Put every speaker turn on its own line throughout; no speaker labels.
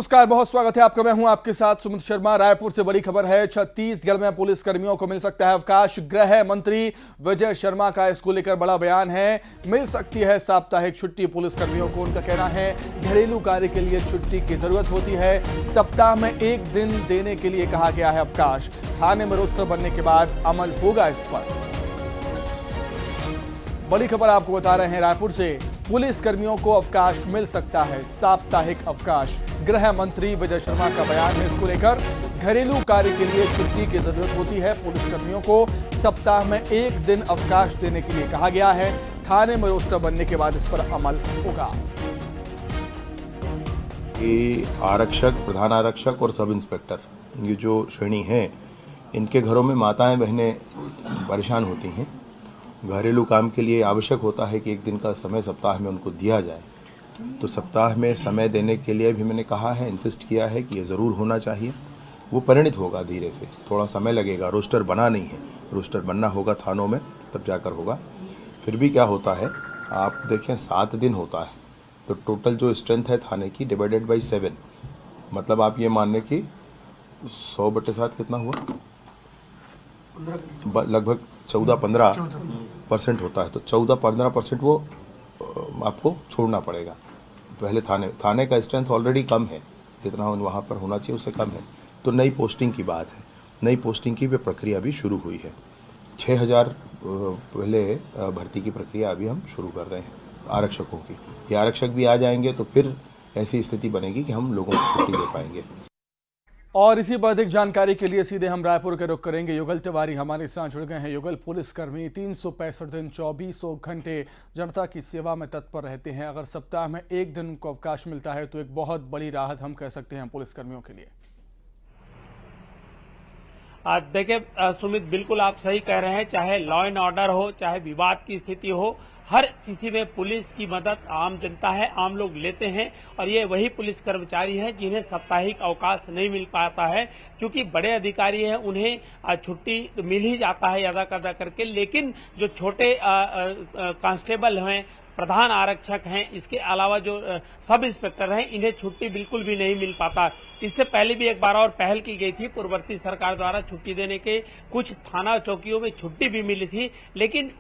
नमस्कार, बहुत स्वागत है आपका। मैं हूं आपके साथ सुमित शर्मा। रायपुर से बड़ी खबर है। छत्तीसगढ़ में पुलिस कर्मियों को मिल सकता है अवकाश। गृह मंत्री विजय शर्मा का इसको लेकर बड़ा बयान है। मिल सकती है साप्ताहिक छुट्टी पुलिस कर्मियों को। उनका कहना है घरेलू कार्य के लिए छुट्टी की जरूरत होती है। सप्ताह में 1 दिन देने के लिए कहा गया है अवकाश। थाने में रोस्टर बनने के बाद अमल होगा इस पर। बड़ी खबर आपको बता रहे हैं रायपुर से। पुलिस कर्मियों को अवकाश मिल सकता है, साप्ताहिक अवकाश। गृह मंत्री विजय शर्मा का बयान है इसको लेकर। घरेलू कार्य के लिए छुट्टी की जरूरत होती है। पुलिस कर्मियों को सप्ताह में 1 दिन अवकाश देने के लिए कहा गया है। थाने में रोस्टर बनने के बाद इस पर अमल होगा।
ये आरक्षक, प्रधान आरक्षक और सब इंस्पेक्टर, ये जो श्रेणी है, इनके घरों में माताएं बहनें परेशान होती हैं। घरेलू काम के लिए आवश्यक होता है कि 1 दिन का समय सप्ताह में उनको दिया जाए। तो सप्ताह में समय देने के लिए भी मैंने कहा है, इंसिस्ट किया है कि ये ज़रूर होना चाहिए। वो परिणित होगा धीरे से, थोड़ा समय लगेगा। रोस्टर बना नहीं है, रोस्टर बनना होगा थानों में, तब जाकर होगा। फिर भी क्या होता है, आप देखें 7 दिन होता है तो टोटल जो स्ट्रेंथ है थाने की डिवाइडेड बाई 7, मतलब आप ये मान लें कि 100/7 कितना हुआ, लगभग 14-15% होता है। तो 14-15% वो आपको छोड़ना पड़ेगा। पहले थाने का स्ट्रेंथ ऑलरेडी कम है, जितना वहाँ पर होना चाहिए उससे कम है। तो नई पोस्टिंग की बात है, नई पोस्टिंग की भी प्रक्रिया भी शुरू हुई है। 6000 पहले भर्ती की प्रक्रिया अभी हम शुरू कर रहे हैं आरक्षकों की। ये आरक्षक भी आ जाएंगे तो फिर ऐसी स्थिति बनेगी कि हम लोगों को छुट्टी दे पाएंगे।
और इसी पर अधिक जानकारी के लिए सीधे हम रायपुर के रुख करेंगे। युगल तिवारी हमारे साथ जुड़ गए हैं। युगल, पुलिसकर्मी 365 दिन 24 घंटे जनता की सेवा में तत्पर रहते हैं। अगर सप्ताह में 1 दिन उनको अवकाश मिलता है तो एक बहुत बड़ी राहत हम कह सकते हैं पुलिसकर्मियों के लिए।
देखिए सुमित, बिल्कुल आप सही कह रहे हैं। चाहे लॉ एंड ऑर्डर हो, चाहे विवाद की स्थिति हो, हर किसी में पुलिस की मदद आम जनता है, आम लोग लेते हैं। और ये वही पुलिस कर्मचारी हैं जिन्हें साप्ताहिक अवकाश नहीं मिल पाता है। क्योंकि बड़े अधिकारी हैं, उन्हें छुट्टी मिल ही जाता है अदा करके। लेकिन जो छोटे कांस्टेबल हैं, प्रधान आरक्षक हैं, इसके अलावा जो सब इंस्पेक्टर हैं, इन्हें छुट्टी बिल्कुल भी नहीं मिल पाता। इससे पहले भी एक बार और पहल की गई थी पूर्ववर्ती सरकार द्वारा छुट्टी देने के। कुछ थाना चौकियों में छुट्टी भी मिली थी, लेकिन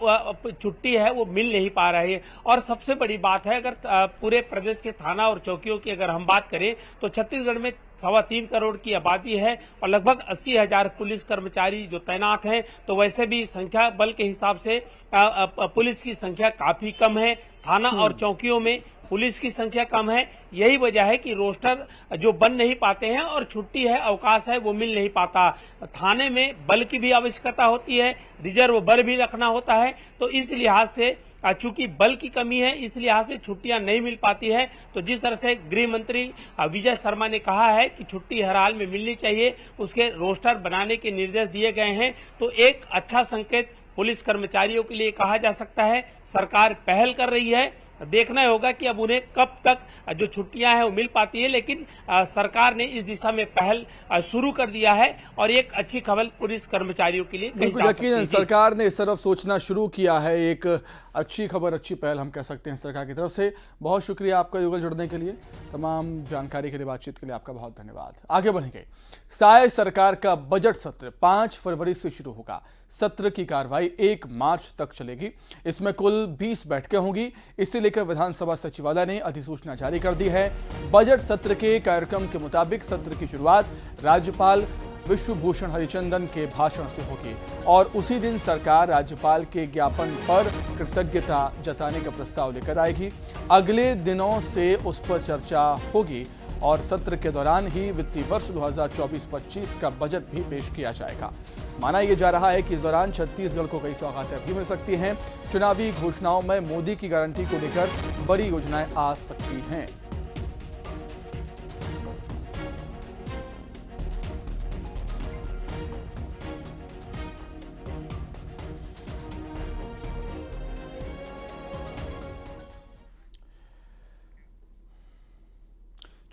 छुट्टी है वो मिल नहीं पा रही है। और सबसे बड़ी बात है, अगर पूरे प्रदेश के थाना और चौकियों की अगर हम बात करें तो छत्तीसगढ़ में 3.25 करोड़ की आबादी है और लगभग 80,000 पुलिस कर्मचारी जो तैनात हैं। तो वैसे भी संख्या बल के हिसाब से पुलिस की संख्या काफी कम है। थाना और चौकियों में पुलिस की संख्या कम है। यही वजह है कि रोस्टर जो बन नहीं पाते हैं और छुट्टी है, अवकाश है, वो मिल नहीं पाता। थाने में बल की भी आवश्यकता होती है, रिजर्व बल भी रखना होता है। तो इस लिहाज से चूंकि बल की कमी है, इस लिहाज से छुट्टियां नहीं मिल पाती है। तो जिस तरह से गृह मंत्री विजय शर्मा ने कहा है कि छुट्टी हर हाल में मिलनी चाहिए, उसके रोस्टर बनाने के निर्देश दिए गए हैं। तो एक अच्छा संकेत पुलिस कर्मचारियों के लिए कहा जा सकता है। सरकार पहल कर रही है, देखना होगा कि अब उन्हें कब तक जो छुट्टियां हैं वो मिल पाती है। लेकिन सरकार ने इस दिशा में पहल शुरू कर दिया है और एक अच्छी खबर पुलिस कर्मचारियों के लिए कही जा सकती है।
सरकार ने इस तरफ सोचना शुरू किया है। एक अच्छी खबर, अच्छी पहल हम कह सकते हैं सरकार की तरफ से। बहुत शुक्रिया आपका युगल जुड़ने के लिए। तमाम जानकारी के लिए, बातचीत के लिए आपका बहुत धन्यवाद। आगे बढ़ेंगे। साय सरकार का बजट सत्र 5 फरवरी से शुरू होगा। सत्र की कार्रवाई 1 मार्च तक चलेगी। इसमें कुल 20 बैठकें होंगी। इसे लेकर विधानसभा सचिवालय ने अधिसूचना जारी कर दी है। बजट सत्र के कार्यक्रम के मुताबिक सत्र की शुरुआत राज्यपाल विश्वभूषण हरिचंदन के भाषण से होगी और उसी दिन सरकार राज्यपाल के ज्ञापन पर कृतज्ञता जताने का प्रस्ताव लेकर आएगी। अगले दिनों से उस पर चर्चा होगी और सत्र के दौरान ही वित्तीय वर्ष 2024-25 का बजट भी पेश किया जाएगा। माना यह जा रहा है कि इस दौरान छत्तीसगढ़ को कई सौगातें भी मिल सकती हैं। चुनावी घोषणाओं में मोदी की गारंटी को लेकर बड़ी योजनाएं आ सकती हैं।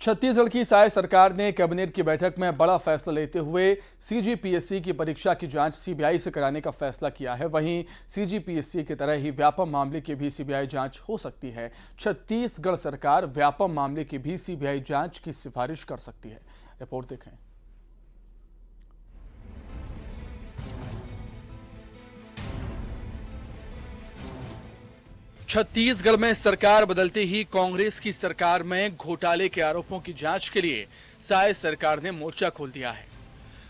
छत्तीसगढ़ की साय सरकार ने कैबिनेट की बैठक में बड़ा फैसला लेते हुए सीजीपीएससी की परीक्षा की जांच सीबीआई से कराने का फैसला किया है। वहीं सीजीपीएससी की तरह ही व्यापम मामले की भी सीबीआई जांच हो सकती है। छत्तीसगढ़ सरकार व्यापम मामले की भी सीबीआई जांच की सिफारिश कर सकती है। रिपोर्ट देखें। छत्तीसगढ़ में सरकार बदलते ही कांग्रेस की सरकार में घोटाले के आरोपों की जांच के लिए साय सरकार ने मोर्चा खोल दिया है।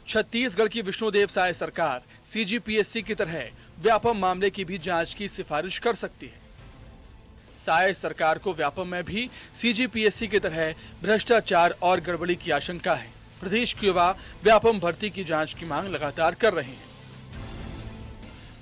छत्तीसगढ़ की विष्णुदेव साय सरकार सीजीपीएससी की तरह व्यापम मामले की भी जांच की सिफारिश कर सकती है। साय सरकार को व्यापम में भी सीजीपीएससी की तरह भ्रष्टाचार और गड़बड़ी की आशंका है। प्रदेश के युवा व्यापम भर्ती की जांच की मांग लगातार कर रहे हैं।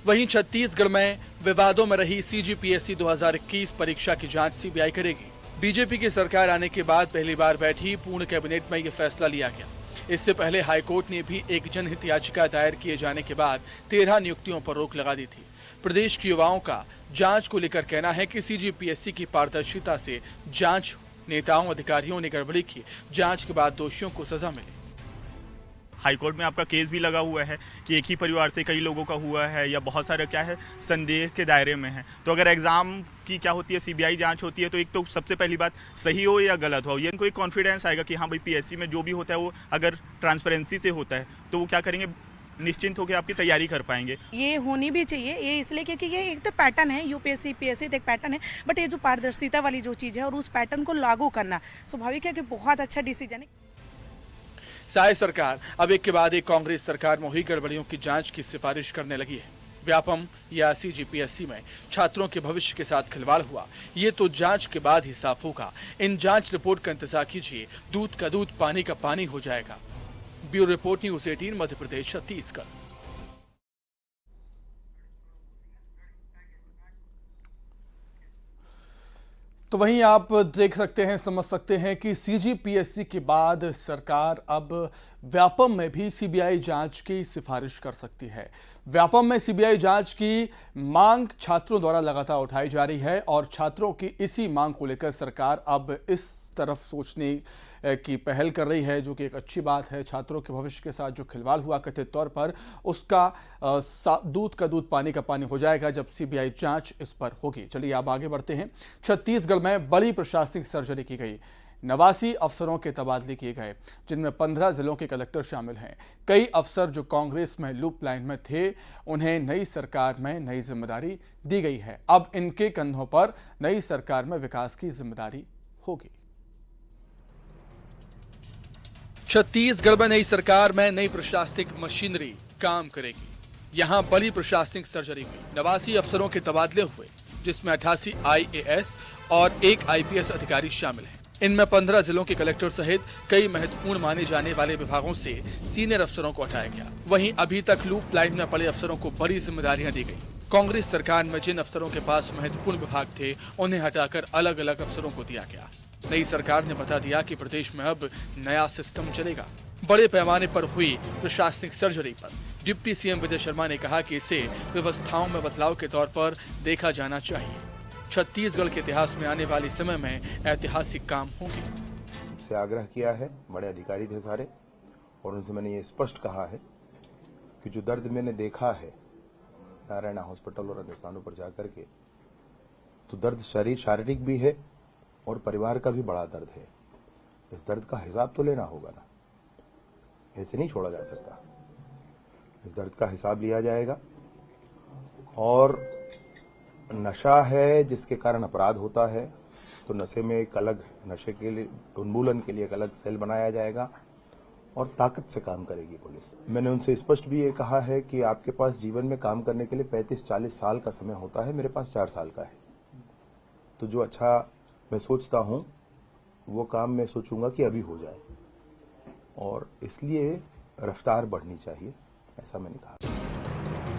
वहीं छत्तीसगढ़ में विवादों में रही सीजीपीएससी 2021 परीक्षा की जांच सीबीआई करेगी। बीजेपी की सरकार आने के बाद पहली बार बैठी पूर्ण कैबिनेट में यह फैसला लिया गया। इससे पहले हाईकोर्ट ने भी एक जनहित याचिका दायर किए जाने के बाद 13 नियुक्तियों पर रोक लगा दी थी। प्रदेश के युवाओं का जांच को लेकर कहना है कि सीजीपीएससी की पारदर्शिता से जांच, नेताओं अधिकारियों ने गड़बड़ी की, जांच के बाद दोषियों को सजा मिले।
हाईकोर्ट में आपका केस भी लगा हुआ है कि एक ही परिवार से कई लोगों का हुआ है या बहुत सारे क्या है संदेह के दायरे में है। तो अगर एग्जाम की क्या होती है सीबीआई जांच होती है तो एक तो सबसे पहली बात सही हो या गलत हो, ये इनको एक कॉन्फिडेंस आएगा कि हाँ भाई पीएससी में जो भी होता है वो अगर ट्रांसपेरेंसी से होता है तो वो क्या करेंगे, निश्चिंत होकर आपकी तैयारी कर पाएंगे।
ये होनी भी चाहिए, ये इसलिए क्योंकि ये एक तो पैटर्न है, यूपीएससी पीएससी एक पैटर्न है, बट ये जो पारदर्शिता वाली जो चीज़ है और उस पैटर्न को लागू करना स्वाभाविक है कि बहुत अच्छा डिसीजन है।
साय सरकार अब एक के बाद एक कांग्रेस सरकार में हुई गड़बड़ियों की जांच की सिफारिश करने लगी है। व्यापम या सीजीपीएससी में छात्रों के भविष्य के साथ खिलवाड़ हुआ, ये तो जांच के बाद ही साफ होगा। इन जांच रिपोर्ट का इंतजार कीजिए, दूध का दूध पानी का पानी हो जाएगा। Bureau report, news 18, Madhya Pradesh, Chhattisgarh. तो वहीं आप देख सकते हैं, समझ सकते हैं कि सीजीपीएससी के बाद सरकार अब व्यापम में भी सीबीआई जांच की सिफारिश कर सकती है। व्यापम में सीबीआई जांच की मांग छात्रों द्वारा लगातार उठाई जा रही है और छात्रों की इसी मांग को लेकर सरकार अब इस तरफ सोचने की पहल कर रही है, जो कि एक अच्छी बात है। छात्रों के भविष्य के साथ जो खिलवाड़ हुआ कथित तौर पर, उसका दूध का दूध पानी का पानी हो जाएगा जब सीबीआई जांच इस पर होगी। चलिए अब आगे बढ़ते हैं। छत्तीसगढ़ में बड़ी प्रशासनिक सर्जरी की गई। 89 अफसरों के तबादले किए गए, जिनमें 15 जिलों के कलेक्टर शामिल हैं। कई अफसर जो कांग्रेस में लूप लाइन में थे, उन्हें नई सरकार में नई जिम्मेदारी दी गई है। अब इनके कंधों पर नई सरकार में विकास की जिम्मेदारी होगी। छत्तीसगढ़ में नई सरकार में नई प्रशासनिक मशीनरी काम करेगी। यहां बड़ी प्रशासनिक सर्जरी हुई। 89 अफसरों के तबादले हुए, जिसमें 88 आईएएस और 1 आईपीएस अधिकारी शामिल हैं। इनमें 15 जिलों के कलेक्टर सहित कई महत्वपूर्ण माने जाने वाले विभागों से सीनियर अफसरों को हटाया गया। वहीं अभी तक लूप लाइन में पड़े अफसरों को बड़ी जिम्मेदारियां दी गई। कांग्रेस सरकार में जिन अफसरों के पास महत्वपूर्ण विभाग थे, उन्हें हटाकर अलग अलग अफसरों को दिया गया। नई सरकार ने बता दिया कि प्रदेश में अब नया सिस्टम चलेगा। बड़े पैमाने पर हुई प्रशासनिक सर्जरी पर डिप्टी सीएम विजय शर्मा ने कहा कि इसे व्यवस्थाओं में बदलाव के तौर पर देखा जाना चाहिए। छत्तीसगढ़ के इतिहास में आने वाले समय में ऐतिहासिक काम होंगे।
से आग्रह किया है, बड़े अधिकारी थे सारे, और उनसे मैंने ये स्पष्ट कहा है कि जो दर्द मैंने देखा है नारायणा हॉस्पिटल और अन्य स्थानों पर जाकर के, तो दर्द शारीरिक भी है और परिवार का भी बड़ा दर्द है। इस दर्द का हिसाब तो लेना होगा ना, ऐसे नहीं छोड़ा जा सकता। इस दर्द का हिसाब लिया जाएगा। और नशा है जिसके कारण अपराध होता है, तो नशे में एक अलग, नशे के लिए उन्मूलन के लिए एक अलग सेल बनाया जाएगा और ताकत से काम करेगी पुलिस। मैंने उनसे स्पष्ट भी ये कहा है कि आपके पास जीवन में काम करने के लिए 35-40 साल का समय होता है, मेरे पास 4 साल का है। तो जो अच्छा मैं सोचता हूं वो काम मैं सोचूंगा कि अभी हो जाए, और इसलिए रफ्तार बढ़नी चाहिए, ऐसा मैंने कहा।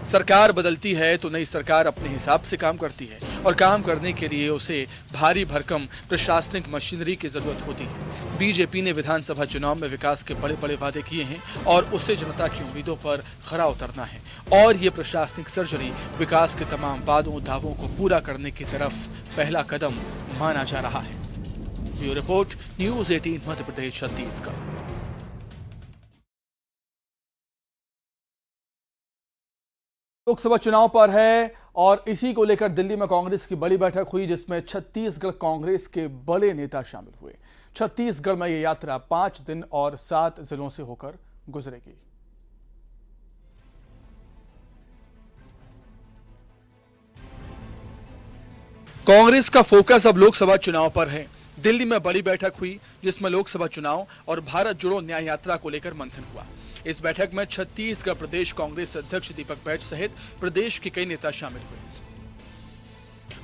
सरकार बदलती है तो नई सरकार अपने हिसाब से काम करती है, और काम करने के लिए उसे भारी भरकम प्रशासनिक मशीनरी की जरूरत होती है। बीजेपी ने विधानसभा चुनाव में विकास के बड़े बड़े वादे किए हैं और उससे जनता की उम्मीदों पर खरा उतरना है, और ये प्रशासनिक सर्जरी विकास के तमाम वादों दावों को पूरा करने की तरफ पहला कदम माना जा रहा है। Bureau report, news 18 Madhya Pradesh Chhattisgarh. Lok Sabha चुनाव पर है और इसी को लेकर दिल्ली में कांग्रेस की बड़ी बैठक हुई, जिसमें छत्तीसगढ़ कांग्रेस के बड़े नेता शामिल हुए। छत्तीसगढ़ में यह यात्रा 5 दिन और 7 जिलों से होकर गुजरेगी। कांग्रेस का फोकस अब लोकसभा चुनाव पर है। दिल्ली में बड़ी बैठक हुई, जिसमें लोकसभा चुनाव और भारत जोड़ो न्याय यात्रा को लेकर मंथन हुआ। इस बैठक में छत्तीसगढ़ प्रदेश कांग्रेस अध्यक्ष दीपक बैज सहित प्रदेश के कई नेता शामिल हुए।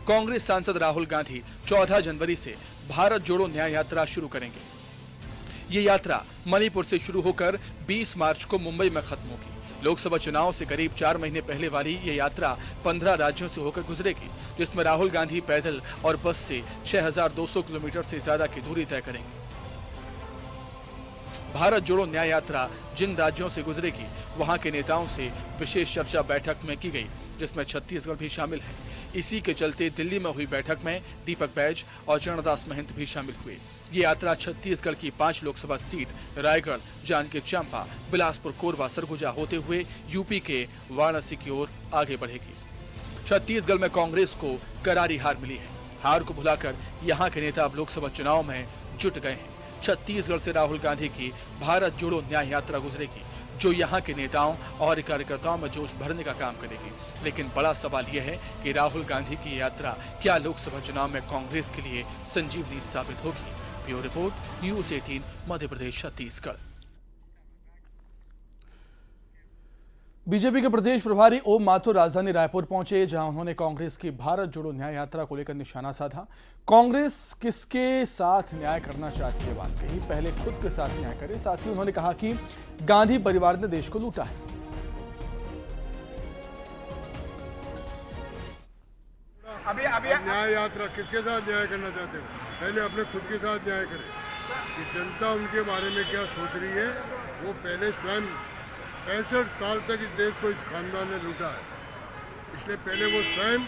कांग्रेस सांसद राहुल गांधी 14 जनवरी से भारत जोड़ो न्याय यात्रा शुरू करेंगे। ये यात्रा मणिपुर से शुरू होकर 20 मार्च को मुंबई में खत्म होगी। लोकसभा चुनाव से करीब 4 महीने पहले वाली ये यात्रा 15 राज्यों से होकर गुजरेगी, जिसमें राहुल गांधी पैदल और बस से 6200 किलोमीटर से ज्यादा की दूरी तय करेंगे। भारत जोड़ो न्याय यात्रा जिन राज्यों से गुजरेगी, वहां के नेताओं से विशेष चर्चा बैठक में की गई, जिसमें छत्तीसगढ़ भी शामिल है। इसी के चलते दिल्ली में हुई बैठक में दीपक बैज और चरणदास महंत भी शामिल हुए। ये यात्रा छत्तीसगढ़ की 5 लोकसभा सीट रायगढ़, जांजगीर चांपा, बिलासपुर, कोरबा, सरगुजा होते हुए यूपी के वाराणसी की ओर आगे बढ़ेगी। छत्तीसगढ़ में कांग्रेस को करारी हार मिली है। हार को भुलाकर यहाँ के नेता अब लोकसभा चुनाव में जुट गए हैं। छत्तीसगढ़ से राहुल गांधी की भारत जोड़ो न्याय यात्रा गुजरेगी, जो यहाँ के नेताओं और कार्यकर्ताओं में जोश भरने का काम करेगी। लेकिन बड़ा सवाल यह है कि राहुल गांधी की यात्रा क्या लोकसभा चुनाव में कांग्रेस के लिए संजीवनी साबित होगी। Bureau report, news 18 Madhya Pradesh Chhattisgarh. BJP के प्रदेश प्रभारी ओम माथुर राजधानी रायपुर पहुंचे, जहां उन्होंने कांग्रेस की भारत जोड़ो न्याय यात्रा को लेकर निशाना साधा। कांग्रेस किसके साथ न्याय करना चाहती है बात कही, पहले खुद के साथ न्याय करे। साथ ही उन्होंने कहा कि गांधी परिवार ने देश को लूटा है।
अभी न्याय यात्रा किसके साथ न्याय करना चाहते हो? पहले अपने खुद के साथ न्याय करें कि जनता उनके बारे में क्या सोच रही है। वो पहले स्वयं 65 साल तक इस देश को इस खानदान ने लूटा है, इसलिए पहले वो स्वयं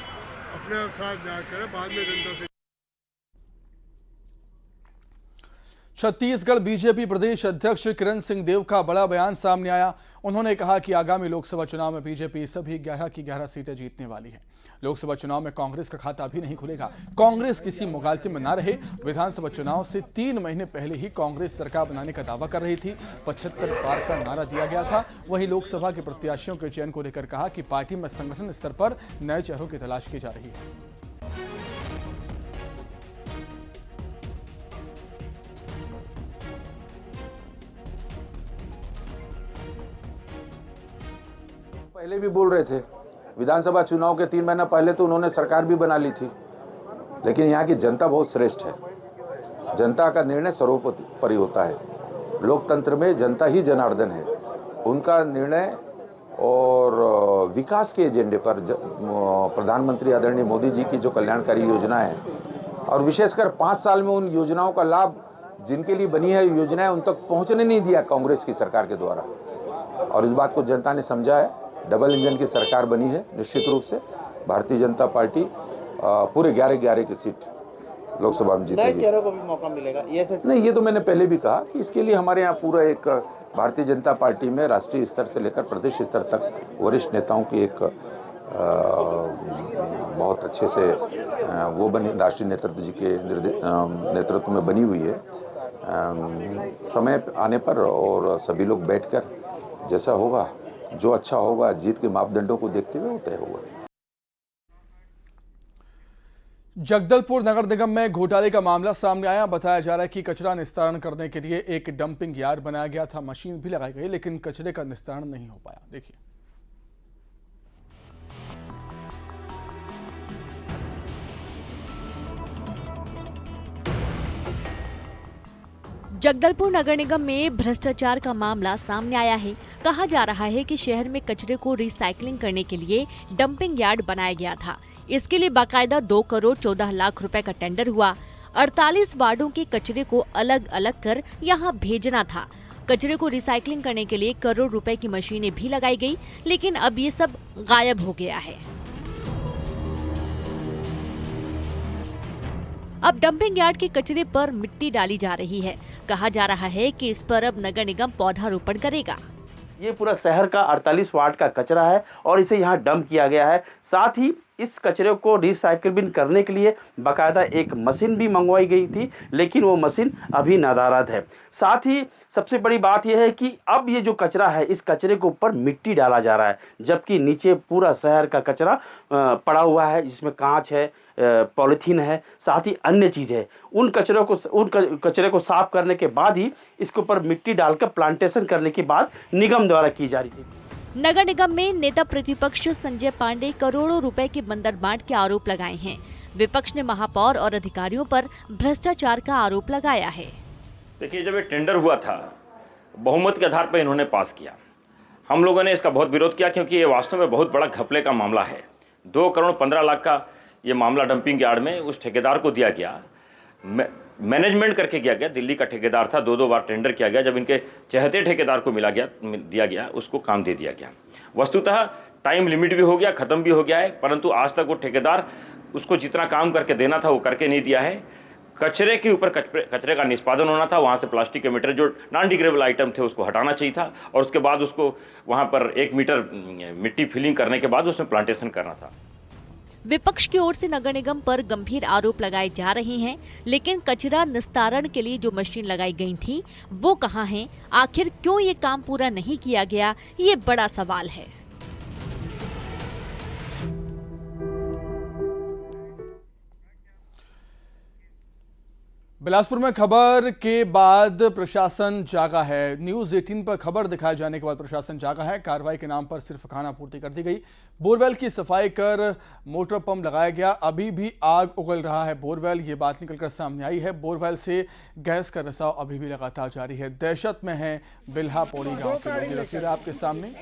अपने साथ न्याय करे, बाद में जनता से।
छत्तीसगढ़ बीजेपी प्रदेश अध्यक्ष किरण सिंह देव का बड़ा बयान सामने आया। उन्होंने कहा कि आगामी लोकसभा चुनाव में बीजेपी सभी 11 की 11 सीटें जीतने वाली है। लोकसभा चुनाव में कांग्रेस का खाता भी नहीं खुलेगा। कांग्रेस किसी मुगालते में ना रहे। विधानसभा चुनाव से 3 महीने पहले ही कांग्रेस सरकार बनाने का दावा कर रही थी। 75 पार का नारा दिया गया था। वहीं लोकसभा के प्रत्याशियों के चयन को लेकर कहा कि पार्टी में संगठन स्तर पर नए चेहरों की तलाश की जा रही है।
पहले भी बोल रहे थे, विधानसभा चुनाव के 3 महीना पहले तो उन्होंने सरकार भी बना ली थी। लेकिन यहाँ की जनता बहुत श्रेष्ठ है। जनता का निर्णय सर्वोपरि होता है। लोकतंत्र में जनता ही जनार्दन है। उनका निर्णय और विकास के एजेंडे पर प्रधानमंत्री आदरणीय मोदी जी की जो कल्याणकारी योजना है, और विशेषकर 5 साल में उन योजनाओं का लाभ जिनके लिए बनी है योजनाएं उन तक पहुँचने नहीं दिया कांग्रेस की सरकार के द्वारा। और इस बात को जनता ने समझा है। डबल इंजन की सरकार बनी है। निश्चित रूप से भारतीय जनता पार्टी पूरे 11 की सीट लोकसभा में जीतेगी।
नए चेहरों को भी मौका मिलेगा
नहीं, ये तो मैंने पहले भी कहा कि इसके लिए हमारे यहाँ पूरा एक भारतीय जनता पार्टी में राष्ट्रीय स्तर से लेकर प्रदेश स्तर तक वरिष्ठ नेताओं की एक बहुत अच्छे से वो बनी, राष्ट्रीय नेतृत्व जी के नेतृत्व में बनी हुई है। समय आने पर और सभी लोग बैठकर जैसा होगा, जो अच्छा होगा, जीत के मापदंडों को देखते हुए वो तय होगा।
जगदलपुर नगर निगम में घोटाले का मामला सामने आया। बताया जा रहा है कि कचरा निस्तारण करने के लिए एक डंपिंग यार्ड बनाया गया था, मशीन भी लगाई गई, लेकिन कचरे का निस्तारण नहीं हो पाया। देखिए,
जगदलपुर नगर निगम में भ्रष्टाचार का मामला सामने आया है। कहा जा रहा है कि शहर में कचरे को रिसाइकलिंग करने के लिए डंपिंग यार्ड बनाया गया था। इसके लिए बाकायदा 2 करोड़ 14 लाख रुपए का टेंडर हुआ। 48 वार्डों के कचरे को अलग अलग कर यहां भेजना था। कचरे को रिसाइकलिंग करने के लिए करोड़ रुपए की मशीनें भी लगाई गई, लेकिन अब ये सब गायब हो गया है। अब डंपिंग यार्ड के कचरे पर मिट्टी डाली जा रही है। कहा जा रहा है कि इस पर अब नगर निगम पौधारोपण करेगा।
ये पूरा शहर का 48 वाट का कचरा है और इसे यहाँ डंप किया गया है। साथ ही इस कचरे को रिसाइकिल बिन करने के लिए बाकायदा एक मशीन भी मंगवाई गई थी, लेकिन वो मशीन अभी नादाराद है। साथ ही सबसे बड़ी बात यह है कि अब ये जो कचरा है, इस कचरे के ऊपर मिट्टी डाला जा रहा है, जबकि नीचे पूरा शहर का कचरा पड़ा हुआ है, जिसमें कांच है, पॉलीथीन है, साथ ही अन्य चीज़ है। उन कचरे को साफ करने के बाद ही इसके ऊपर मिट्टी डालकर प्लांटेशन करने की बात निगम द्वारा की जा रही थी।
नगर निगम में नेता प्रतिपक्ष संजय पांडे करोड़ों रुपए की बंदर बांट के आरोप लगाए हैं। विपक्ष ने महापौर और अधिकारियों पर भ्रष्टाचार का आरोप लगाया है।
देखिए, जब ये टेंडर हुआ था, बहुमत के आधार पर इन्होंने पास किया। हम लोगों ने इसका बहुत विरोध किया, क्योंकि ये वास्तव में बहुत बड़ा घपले का मामला है। 2 करोड़ 15 लाख का ये मामला डंपिंग यार्ड में उस ठेकेदार को दिया गया, मैनेजमेंट करके किया गया। दिल्ली का ठेकेदार था, 2 बार टेंडर किया गया। जब इनके चहेते ठेकेदार को दिया गया, उसको काम दे दिया गया। वस्तुतः टाइम लिमिट भी हो गया, ख़त्म भी हो गया है, परंतु आज तक वो ठेकेदार उसको जितना काम करके देना था वो करके नहीं दिया है। कचरे के ऊपर कचरे का निष्पादन होना था, वहाँ से प्लास्टिक के मीटर जो नॉन डिग्रेडेबल आइटम थे उसको हटाना चाहिए था, और उसके बाद उसको वहाँ पर 1 मीटर मिट्टी फिलिंग करने के बाद उसमें प्लांटेशन करना था।
विपक्ष की ओर से नगर निगम पर गंभीर आरोप लगाए जा रहे हैं, लेकिन कचरा निस्तारण के लिए जो मशीन लगाई गई थी वो कहां है? आखिर क्यों ये काम पूरा नहीं किया गया, ये बड़ा सवाल है।
बिलासपुर में खबर के बाद प्रशासन जागा है। न्यूज़ 18 पर खबर दिखाए जाने के बाद प्रशासन जागा है। कार्रवाई के नाम पर सिर्फ खानापूर्ति कर दी गई। बोरवेल की सफाई कर मोटर पंप लगाया गया। अभी भी आग उगल रहा है बोरवेल, ये बात निकलकर सामने आई है। बोरवेल से गैस का रिसाव अभी भी लगातार जारी है। दहशत में है बिल्हा पौड़ी गांव की तस्वीर आपके सामने।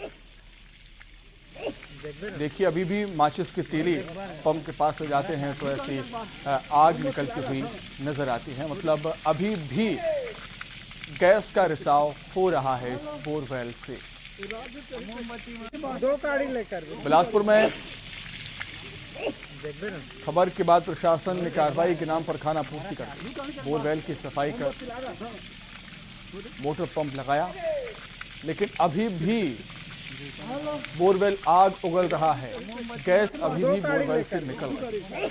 देखिए, अभी भी माचिस की तीली पंप के पास ले जाते हैं तो ऐसी आग निकलती हुई नजर आती है। मतलब अभी भी गैस का रिसाव हो रहा है इस बोरवेल से। बिलासपुर में खबर के बाद प्रशासन ने कार्रवाई के नाम पर खानापूर्ति कर बोरवेल की सफाई कर मोटर पंप लगाया, लेकिन अभी भी बोरवेल आग उगल रहा है। गैस अभी भी बोरवेल से निकल रही है।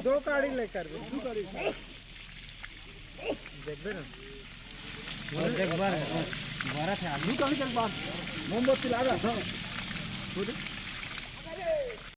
दो गाड़ी लेकर मोमबत्ती लगा था।